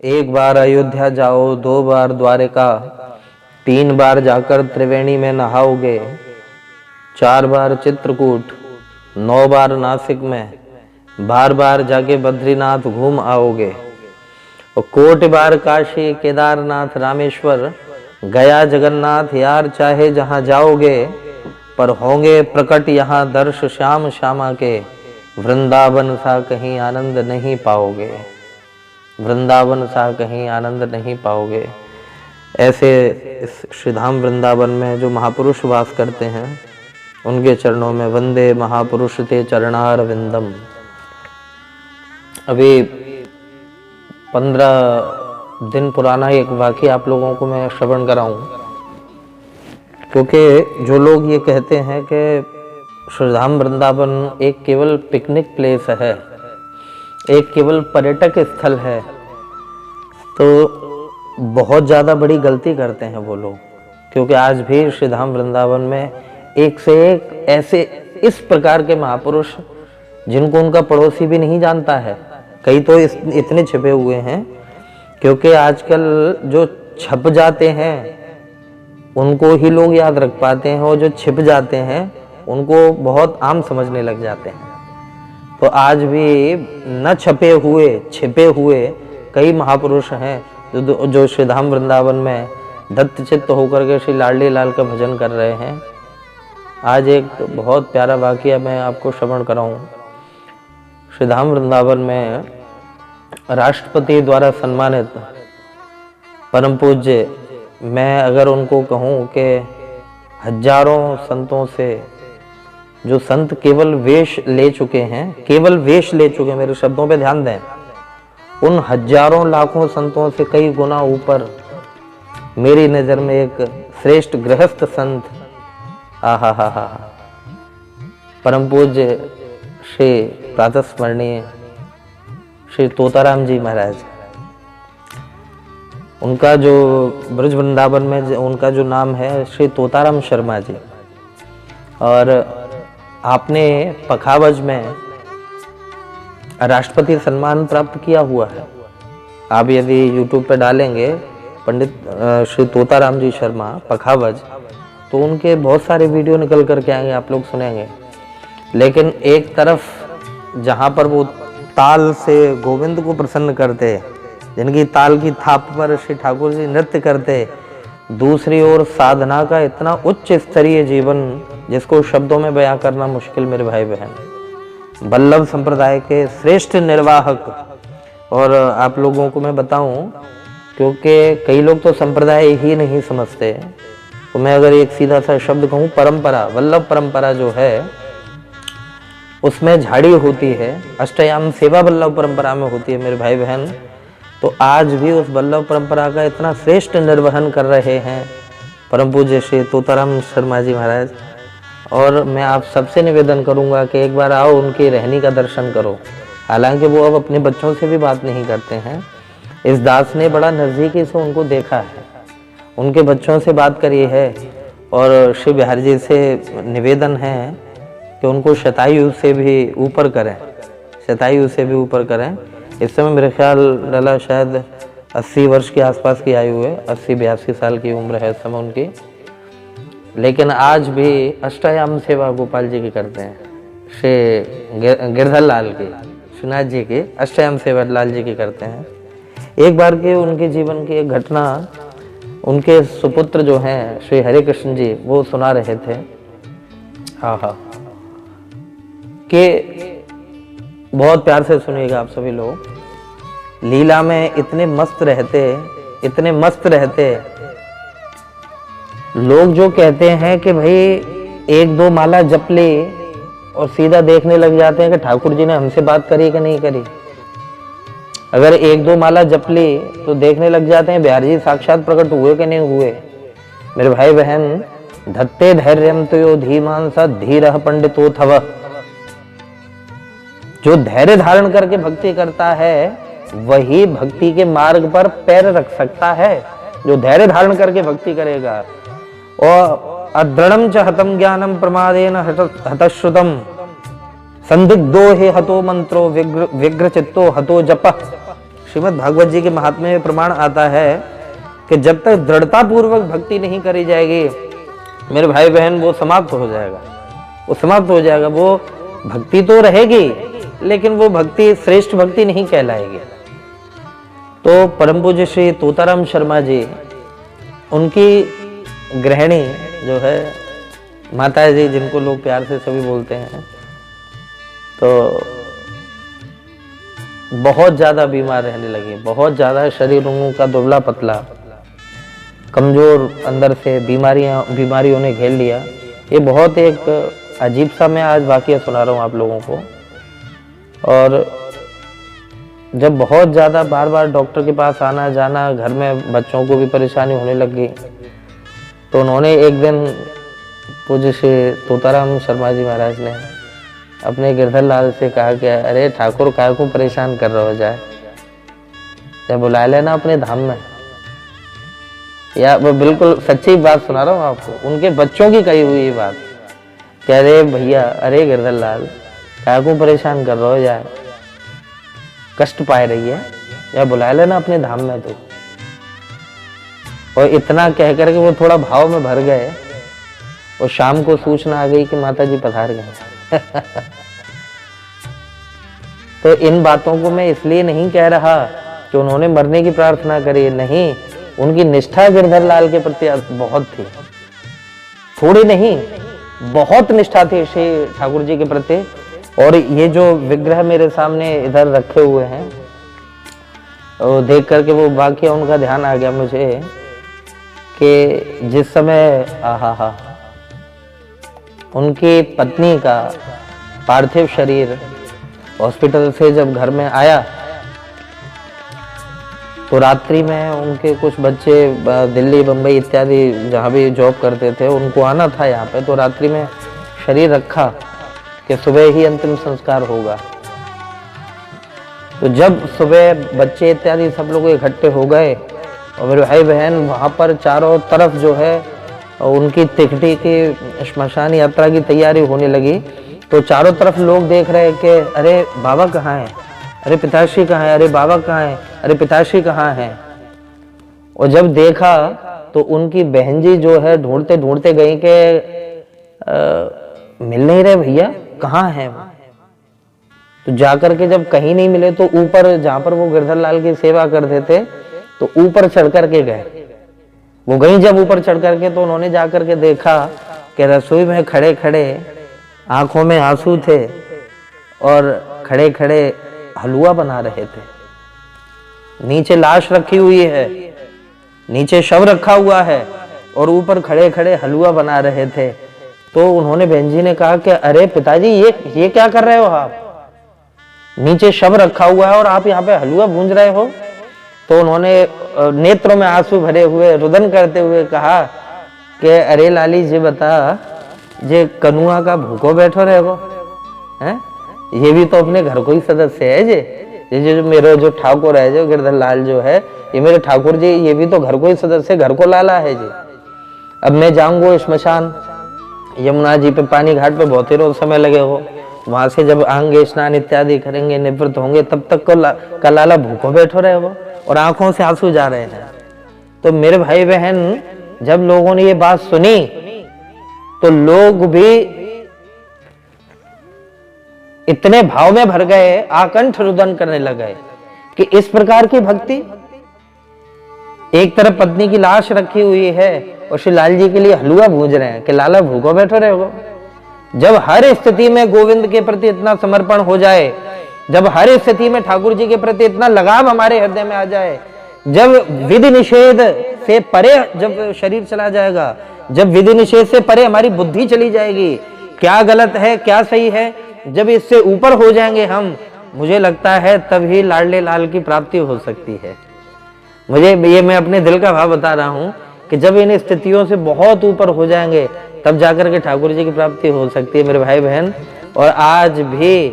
एक बार अयोध्या जाओ, 2 बार द्वारिका, 3 बार जाकर त्रिवेणी में नहाओगे, 4 बार चित्रकूट, 9 बार नासिक में, बार बार जाके बद्रीनाथ घूम आओगे और कोटि बार काशी, केदारनाथ, रामेश्वर, गया, जगन्नाथ, यार चाहे जहां जाओगे, पर होंगे प्रकट यहाँ दर्श श्याम श्यामा के, वृंदावन सा कहीं आनंद नहीं पाओगे, वृंदावन सा कहीं आनंद नहीं पाओगे। ऐसे इस श्रीधाम वृंदावन में जो महापुरुष वास करते हैं, उनके चरणों में वंदे महापुरुष ते चरणार विंदम। अभी 15 दिन पुराना एक वाक़या आप लोगों को मैं श्रवण कराऊं, क्योंकि जो लोग ये कहते हैं कि श्रीधाम वृंदावन एक केवल पिकनिक प्लेस है, एक केवल पर्यटक स्थल है, तो बहुत ज़्यादा बड़ी गलती करते हैं वो लोग। क्योंकि आज भी श्रीधाम वृंदावन में एक से एक ऐसे इस प्रकार के महापुरुष जिनको उनका पड़ोसी भी नहीं जानता है, कई तो इतने छिपे हुए हैं, क्योंकि आजकल जो छप जाते हैं उनको ही लोग याद रख पाते हैं और जो छिप जाते हैं उनको बहुत आम समझने लग जाते हैं। तो आज भी न छपे हुए छिपे हुए कई महापुरुष हैं जो श्रीधाम वृंदावन में दत्त चित्त होकर के श्री लाडली लाल का भजन कर रहे हैं। आज एक बहुत प्यारा वाक़या मैं आपको श्रवण कराऊं। श्रीधाम वृंदावन में राष्ट्रपति द्वारा सम्मानित परम पूज्य, मैं अगर उनको कहूं कि हजारों संतों से जो संत केवल वेश ले चुके हैं, केवल वेश ले चुके हैं, मेरे शब्दों पे ध्यान दें, उन हजारों लाखों संतों से कई गुना ऊपर मेरी नज़र में एक श्रेष्ठ गृहस्थ संत, आहा हा हा, परम पूज्य श्री प्रातस्मरणीय श्री तोताराम जी महाराज, उनका जो ब्रज वृंदावन में उनका जो नाम है श्री तोताराम शर्मा जी, और आपने पखावज में राष्ट्रपति सम्मान प्राप्त किया हुआ है। आप यदि YouTube पे डालेंगे पंडित श्री तोताराम जी शर्मा पखावज, तो उनके बहुत सारे वीडियो निकल करके आएंगे, आप लोग सुनेंगे। लेकिन एक तरफ जहाँ पर वो ताल से गोविंद को प्रसन्न करते, जिनकी ताल की थाप पर श्री ठाकुर जी नृत्य करते, दूसरी ओर साधना का इतना उच्च स्तरीय जीवन जिसको शब्दों में बयां करना मुश्किल मेरे भाई बहन, वल्लभ संप्रदाय के श्रेष्ठ निर्वाहक। और आप लोगों को मैं बताऊं, क्योंकि कई लोग तो संप्रदाय ही नहीं समझते, तो मैं अगर एक सीधा सा शब्द कहूं, परंपरा, वल्लभ परंपरा जो है उसमें झाड़ी होती है, अष्टयाम सेवा वल्लभ परंपरा में होती है मेरे भाई बहन। तो आज भी उस वल्लभ परंपरा का इतना श्रेष्ठ निर्वहन कर रहे हैं परम पूज्य श्री तोताराम शर्मा जी महाराज। और मैं आप सबसे निवेदन करूंगा कि एक बार आओ, उनकी रहनी का दर्शन करो। हालांकि वो अब अपने बच्चों से भी बात नहीं करते हैं, इस दास ने बड़ा नज़दीकी से उनको देखा है, उनके बच्चों से बात करी है। और श्री बिहारी जी से निवेदन है कि उनको शतायु से भी ऊपर करें, शतायु से भी ऊपर करें। इस समय मेरे ख्याल डला शायद 80 वर्ष के आसपास की आयु है, 80-82 साल की उम्र है इस समय उनकी। लेकिन आज भी अष्टयाम सेवा गोपाल जी की करते हैं, श्री गिरधर लाल की, श्रीनाथ जी की अष्टयाम सेवा लाल जी की करते हैं। एक बार के उनके जीवन की एक घटना उनके सुपुत्र जो हैं श्री हरे कृष्ण जी, वो सुना रहे थे। हाँ हाँ, कि बहुत प्यार से सुनिएगा आप सभी लोग। लीला में इतने मस्त रहते, इतने मस्त रहते, लोग जो कहते हैं कि भाई 1-2 माला जप ले और सीधा देखने लग जाते हैं कि ठाकुर जी ने हमसे बात करी कि नहीं करी। अगर 1-2 माला जप ली तो देखने लग जाते हैं बिहारी जी साक्षात प्रकट हुए कि नहीं हुए। मेरे भाई बहन, धत्ते धैर्यम तो धीमान सा धीरह पंडितो थव, जो धैर्य धारण करके भक्ति करता है वही भक्ति के मार्ग पर पैर रख सकता है, जो धैर्य धारण करके भक्ति करेगा। और अदृढ़म च हतम ज्ञानम प्रमादेन हतश्रुतम संदिग्धो हे हतो मंत्रो विग्र चित्तो हतो जप। श्रीमद् भागवत जी के महात्म्य में प्रमाण आता है कि जब तक दृढ़ता पूर्वक भक्ति नहीं करी जाएगी मेरे भाई बहन, वो समाप्त हो जाएगा, वो समाप्त हो जाएगा। वो भक्ति तो रहेगी लेकिन वो भक्ति श्रेष्ठ भक्ति नहीं कहलाएगी। तो परम पूज्य श्री तोताराम शर्मा जी, उनकी गृहिणी जो है माता जी, जिनको लोग प्यार से सभी बोलते हैं, तो बहुत ज़्यादा बीमार रहने लगी, बहुत ज़्यादा शरीर उनका दुबला पतला, कमज़ोर, अंदर से बीमारियों ने घेर लिया। ये बहुत एक अजीब सा मैं आज वाक़या सुना रहा हूँ आप लोगों को। और जब बहुत ज़्यादा बार बार डॉक्टर के पास आना जाना, घर में बच्चों को भी परेशानी होने लग गई, तो उन्होंने एक दिन पूज्य श्री तोताराम शर्मा जी महाराज ने अपने गिरधर लाल से कहा कि अरे ठाकुर, काय को परेशान कर रहे हो, जाए बुला लेना अपने धाम में। या वो बिल्कुल सच्ची बात सुना रहा हूँ आपको, उनके बच्चों की कही हुई बात। कह रहे भैया, अरे गिरधर लाल, काय को परेशान कर रहे हो, जाए कष्ट पाए रही है, या बुला लेना अपने धाम में। तो और इतना कह करके वो थोड़ा भाव में भर गए और शाम को सूचना आ गई कि माता जी पधार गए। तो इन बातों को मैं इसलिए नहीं कह रहा कि उन्होंने मरने की प्रार्थना करी, नहीं, उनकी निष्ठा गिरधर लाल के प्रति बहुत थी, थोड़ी नहीं, बहुत निष्ठा थी श्री ठाकुर जी के प्रति। और ये जो विग्रह मेरे सामने इधर रखे हुए हैं, और देख करके वो वाकया उनका ध्यान आ गया मुझे कि जिस समय उनकी पत्नी का पार्थिव शरीर हॉस्पिटल से जब घर में आया, तो रात्रि में उनके कुछ बच्चे दिल्ली, बम्बई इत्यादि जहाँ भी जॉब करते थे, उनको आना था यहाँ पे। तो रात्रि में शरीर रखा कि सुबह ही अंतिम संस्कार होगा। तो जब सुबह बच्चे इत्यादि सब लोग इकट्ठे हो गए और मेरे भाई बहन वहाँ पर चारों तरफ जो है उनकी तिकटी की श्मशान यात्रा की तैयारी होने लगी, तो चारों तरफ लोग देख रहे कि अरे बाबा कहाँ हैं, अरे पिताश्री कहाँ हैं, अरे बाबा कहाँ हैं, अरे पिताश्री कहाँ हैं। और जब देखा तो उनकी बहन जी जो है ढूंढते ढूंढते गई कि मिल नहीं रहे भैया, कहाँ हैं वो। तो जाकर के जब कहीं नहीं मिले तो ऊपर जहाँ पर वो गिरधर लाल की सेवा करते थे, तो ऊपर चढ़ करके गए। वो गई जब ऊपर चढ़ करके, तो उन्होंने जाकर के देखा कि रसोई में खड़े खड़े आंखों में आंसू थे और खड़े खड़े हलवा बना रहे थे। नीचे लाश रखी हुई है, नीचे शव रखा हुआ है और ऊपर खड़े खड़े हलवा बना रहे थे। तो उन्होंने बहन जी ने कहा कि अरे पिताजी, ये क्या कर रहे हो आप, नीचे शव रखा हुआ है और आप यहाँ पे हलवा भूंज रहे हो। तो उन्होंने नेत्रों में आंसू भरे हुए रुदन करते हुए कहा कि अरे लाली जी बता, जे कनुआ का भूखो बैठो रहे हो हैं, ये भी तो अपने घर को ही सदस्य है। जे जो मेरे जो ठाकुर है, जो गिरधर लाल जो है, ये मेरे ठाकुर जी, ये भी तो घर को ही सदस्य, घर को लाला है जी। अब मैं जाऊंगा श्मशान, यमुना जी पे पानी घाट पे बहुत ही रोज समय लगे हो, वहां से जब आएंगे स्नान इत्यादि करेंगे, निवृत्त होंगे, तब तक को लाला भूखो बैठो रहे हो और आंखों से आंसू जा रहे हैं। तो मेरे भाई बहन, जब लोगों ने ये बात सुनी तो लोग भी इतने भाव में भर गए, आकंठ रुदन करने लगे कि इस प्रकार की भक्ति। एक तरफ पत्नी की लाश रखी हुई है और श्री लाल जी के लिए हलवा भूंज रहे हैं कि लाला भूखो बैठो रहे हो। जब हर स्थिति में गोविंद के प्रति इतना समर्पण हो जाए, जब हर स्थिति में ठाकुर जी के प्रति इतना लगाव हमारे हृदय में आ जाए, जब विधि निषेध से परे जब शरीर चला जाएगा, जब विधि निषेध से परे हमारी बुद्धि चली जाएगी, क्या गलत है क्या सही है, जब इससे ऊपर हो जाएंगे हम, मुझे लगता है तभी लाडले लाल की प्राप्ति हो सकती है। मुझे ये मैं अपने दिल का भाव बता रहा हूं कि जब इन स्थितियों से बहुत ऊपर हो जाएंगे, तब जाकर के ठाकुर जी की प्राप्ति हो सकती है मेरे भाई बहन। और आज भी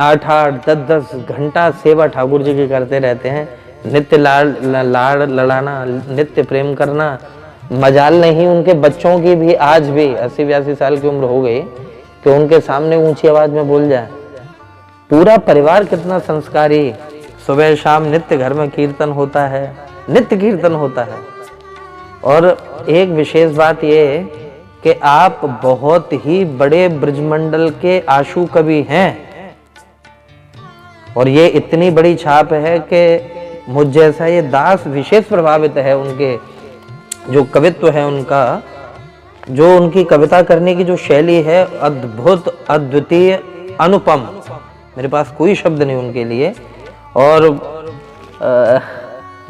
8-8, 10-10 घंटा सेवा ठाकुर जी की करते रहते हैं। नित्य लाड़ लड़ाना, नित्य प्रेम करना, मजाल नहीं उनके बच्चों की भी आज भी 80-82 साल की उम्र हो गई कि उनके सामने ऊंची आवाज में बोल जाए। पूरा परिवार कितना संस्कारी, सुबह शाम नित्य घर में कीर्तन होता है, नित्य कीर्तन होता है। और एक विशेष बात ये है कि आप बहुत ही बड़े ब्रजमंडल के आशु कवि हैं, और ये इतनी बड़ी छाप है कि मुझ जैसा ये दास विशेष प्रभावित है उनके जो कवित्व है उनका, जो उनकी कविता करने की जो शैली है, अद्भुत, अद्वितीय, अनुपम। मेरे पास कोई शब्द नहीं उनके लिए। और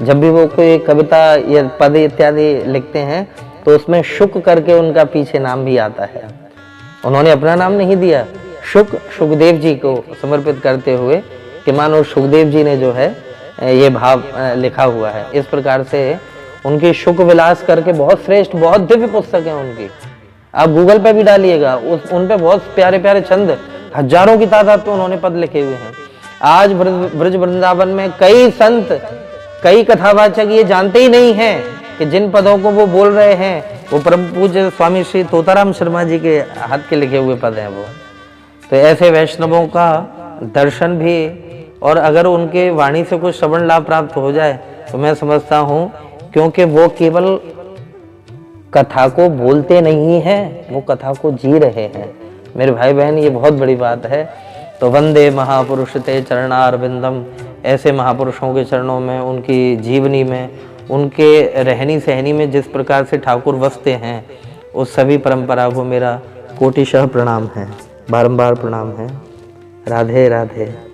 जब भी वो कोई कविता या पद इत्यादि लिखते हैं तो उसमें शुक करके उनका पीछे नाम भी आता है। उन्होंने अपना नाम नहीं दिया, सुखदेव जी को समर्पित करते हुए कि मानो सुखदेव जी ने जो है ये भाव लिखा हुआ है। इस प्रकार से उनकी शुक विलास करके बहुत श्रेष्ठ, बहुत दिव्य पुस्तक है उनकी। आप गूगल पे भी डालिएगा, उन पे बहुत प्यारे प्यारे छंद, हजारों की तादाद में उन्होंने पद लिखे हुए हैं। आज ब्रज वृंदावन में कई संत, कई कथावाचक ये जानते ही नहीं हैं कि जिन पदों को वो बोल रहे हैं वो परम पूज्य स्वामी श्री तोताराम शर्मा जी के हाथ के लिखे हुए पद हैं वो। तो ऐसे वैष्णवों का दर्शन भी, और अगर उनके वाणी से कुछ श्रवण लाभ प्राप्त हो जाए तो मैं समझता हूँ, क्योंकि वो केवल कथा को बोलते नहीं हैं, वो कथा को जी रहे हैं। मेरे भाई बहन, ये बहुत बड़ी बात है। तो वंदे महापुरुष ते चरणारविंदम, ऐसे महापुरुषों के चरणों में, उनकी जीवनी में, उनके रहनी सहनी में जिस प्रकार से ठाकुर वसते हैं, उस सभी परंपरा को मेरा कोटिशः प्रणाम है, बारंबार प्रणाम है। राधे राधे।